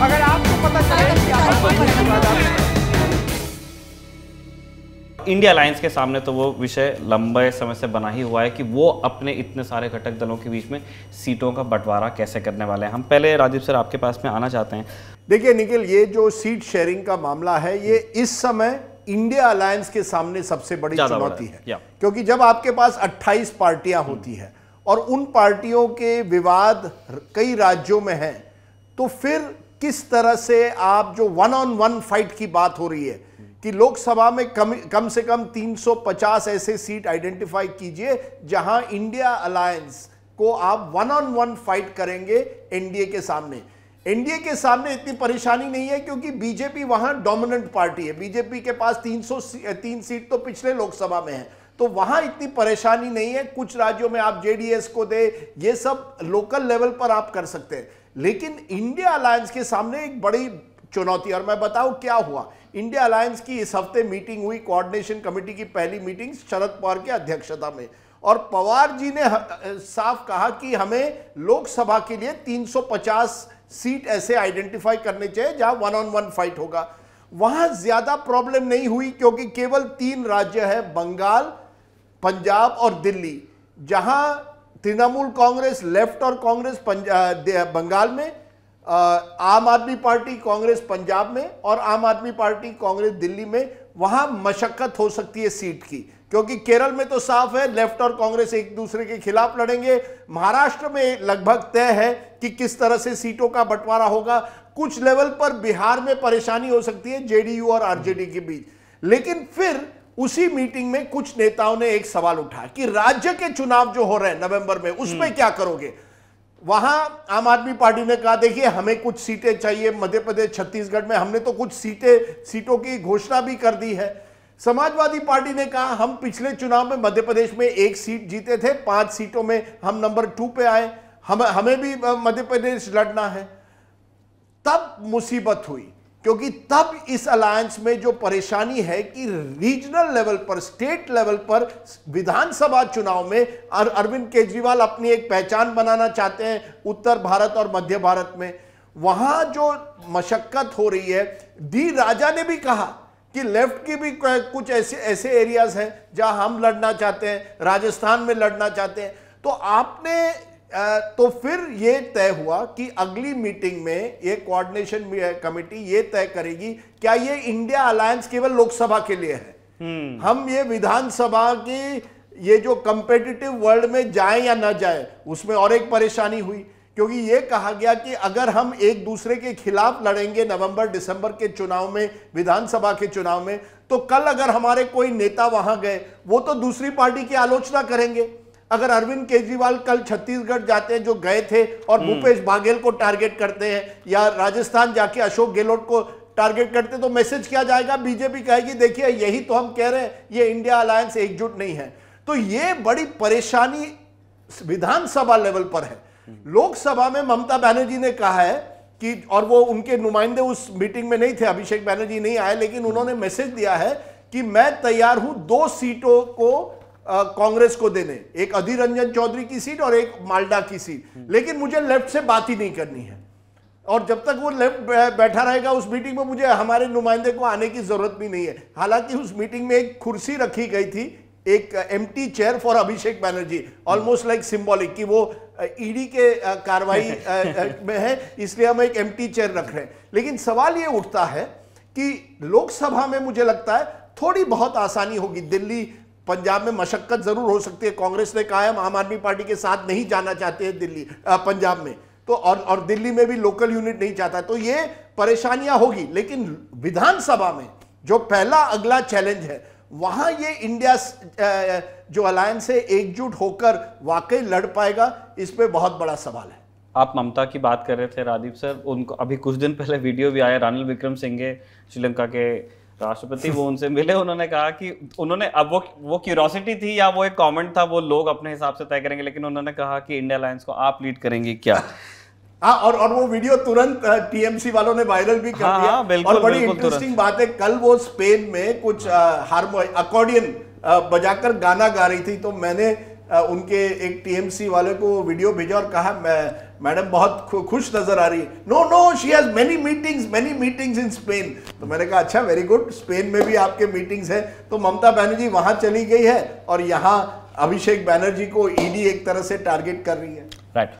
अगर आपको पता चले कि आप इंडिया अलायंस के सामने तो वो विषय लंबे समय से बना ही हुआ है कि वो अपने इतने सारे घटक दलों के बीच में सीटों का बंटवारा कैसे करने वाले हैं। हम पहले राजीव सर आपके पास में आना चाहते हैं। देखिए निखिल, ये जो सीट शेयरिंग का मामला है ये इस समय इंडिया अलायंस के सामने सबसे बड़ी चुनौती है, क्योंकि जब आपके पास 28 पार्टियां होती है और उन पार्टियों के विवाद कई राज्यों में हैं, तो फिर किस तरह से आप जो 1-on-1 फाइट की बात हो रही है कि लोकसभा में कम से कम 350 ऐसे सीट आइडेंटिफाई कीजिए जहां इंडिया अलायंस को आप 1-on-1 फाइट करेंगे एनडीए के सामने। एनडीए के सामने इतनी परेशानी नहीं है क्योंकि बीजेपी वहां डोमिनेंट पार्टी है। बीजेपी के पास 303 सीट तो पिछले लोकसभा में है, तो वहां इतनी परेशानी नहीं है। कुछ राज्यों में आप जेडीएस को दे, ये सब लोकल लेवल पर आप कर सकते हैं, लेकिन इंडिया अलायंस के सामने एक बड़ी चुनौती। और मैं बताऊं क्या हुआ। इंडिया अलायंस की इस हफ्ते मीटिंग हुई, कोऑर्डिनेशन कमेटी की पहली मीटिंग शरद पवार की अध्यक्षता में, और पवार जी ने साफ कहा कि हमें लोकसभा के लिए 350 सीट ऐसे आइडेंटिफाई करने चाहिए जहां 1-on-1 फाइट होगा। वहां ज्यादा प्रॉब्लम नहीं हुई क्योंकि केवल 3 राज्य है, बंगाल, पंजाब और दिल्ली, जहां तृणमूल कांग्रेस लेफ्ट और कांग्रेस बंगाल में, आम आदमी पार्टी कांग्रेस पंजाब में और आम आदमी पार्टी कांग्रेस दिल्ली में, वहां मशक्कत हो सकती है सीट की, क्योंकि केरल में तो साफ है लेफ्ट और कांग्रेस एक दूसरे के खिलाफ लड़ेंगे। महाराष्ट्र में लगभग तय है कि किस तरह से सीटों का बंटवारा होगा। कुछ लेवल पर बिहार में परेशानी हो सकती है जेडीयू और आरजेडी के बीच। लेकिन फिर उसी मीटिंग में कुछ नेताओं ने एक सवाल उठाया कि राज्य के चुनाव जो हो रहे हैं नवंबर में, उसमें क्या करोगे। वहां आम आदमी पार्टी ने कहा देखिए हमें कुछ सीटें चाहिए, मध्य प्रदेश छत्तीसगढ़ में हमने तो कुछ सीटों की घोषणा भी कर दी है। समाजवादी पार्टी ने कहा हम पिछले चुनाव में मध्य प्रदेश में 1 सीट जीते थे, 5 सीटों में हम नंबर 2 पे आए, हमें भी मध्य प्रदेश लड़ना है। तब मुसीबत हुई, क्योंकि तब इस अलायंस में जो परेशानी है कि रीजनल लेवल पर, स्टेट लेवल पर विधानसभा चुनाव में अरविंद केजरीवाल अपनी एक पहचान बनाना चाहते हैं उत्तर भारत और मध्य भारत में। वहां जो मशक्कत हो रही है, डी राजा ने भी कहा कि लेफ्ट की भी कुछ ऐसे एरियाज हैं जहां हम लड़ना चाहते हैं, राजस्थान में लड़ना चाहते हैं। तो आपने तो फिर ये तय हुआ कि अगली मीटिंग में ये कोऑर्डिनेशन कमेटी ये तय करेगी क्या ये इंडिया अलायंस केवल लोकसभा के लिए है, हम ये विधानसभा की ये जो कंपेटिटिव वर्ल्ड में जाए या ना जाए। उसमें और एक परेशानी हुई, क्योंकि ये कहा गया कि अगर हम एक दूसरे के खिलाफ लड़ेंगे नवंबर दिसंबर के चुनाव में, विधानसभा के चुनाव में, तो कल अगर हमारे कोई नेता वहां गए वो तो दूसरी पार्टी की आलोचना करेंगे। अगर अरविंद केजरीवाल कल छत्तीसगढ़ जाते हैं जो गए थे और भूपेश बघेल को टारगेट करते हैं, या राजस्थान जाके अशोक गहलोत को टारगेट करते, तो मैसेज क्या जाएगा। बीजेपी कहेगी देखिए यही तो हम कह रहे हैं, ये इंडिया अलायंस एकजुट नहीं है। तो ये बड़ी परेशानी विधानसभा लेवल पर है। लोकसभा में ममता बनर्जी ने कहा है कि, और वो उनके नुमाइंदे उस मीटिंग में नहीं थे, अभिषेक बनर्जी नहीं आए, लेकिन उन्होंने मैसेज दिया है कि मैं तैयार हूं 2 सीटों को कांग्रेस को देने, एक अधीर रंजन चौधरी की सीट और एक माल्डा की सीट, लेकिन मुझे लेफ्ट से बात ही नहीं करनी है। और जब तक वो लेफ्ट बैठा रहेगा उस मीटिंग में, मुझे हमारे नुमाइंदे को आने की जरूरत भी नहीं है। हालांकि उस मीटिंग में एक कुर्सी रखी गई थी, एक empty chair for Abhishek Banerjee, almost like symbolic कि वो ईडी के कार्रवाई में है, इसलिए हम एक एम्प्टी चेयर रख रहे हैं। लेकिन सवाल ये उठता है कि लोकसभा में मुझे लगता है थोड़ी बहुत आसानी होगी। दिल्ली पंजाब में मशक्कत जरूर हो सकती है। कांग्रेस ने कहा है हम आम आदमी पार्टी के साथ नहीं जाना चाहते हैं दिल्ली पंजाब में, तो और दिल्ली में भी लोकल यूनिट नहीं चाहता, तो ये परेशानियां होगी। लेकिन विधानसभा में जो पहला अगला चैलेंज है, वहां ये इंडिया जो अलायंस है एकजुट होकर वाकई लड़ पाएगा, इस पे बहुत बड़ा सवाल है। आप ममता की बात कर रहे थे राजीव सर, उनको अभी कुछ दिन पहले वीडियो भी आया, रानिल विक्रमसिंघे श्रीलंका के राष्ट्रपति, वो उनसे मिले, उन्होंने कहा कि उन्होंने, अब वो क्यूरियोसिटी थी या वो एक कमेंट था, वो लोग अपने हिसाब से तय करेंगे, लेकिन उन्होंने कहा कि इंडिया अलायंस को आप लीड करेंगे क्या। हाँ, और वो वीडियो तुरंत टीएमसी वालों ने वायरल भी कर दिया। बिल्कुल, और बड़ी इंटरेस्टिंग बात है, कल वो स्पेन में कुछ अकॉर्डियन बजाकर गाना गा रही थी, तो मैंने उनके एक टीएमसी वाले को वीडियो भेजा और कहा मैडम बहुत खुश नजर आ रही है। No she has many meetings in Spain. तो मैंने कहा अच्छा, वेरी गुड, स्पेन में भी आपके मीटिंग्स है। तो ममता बनर्जी वहां चली गई है और यहाँ अभिषेक बैनर्जी को ईडी एक तरह से टारगेट कर रही है। राइट।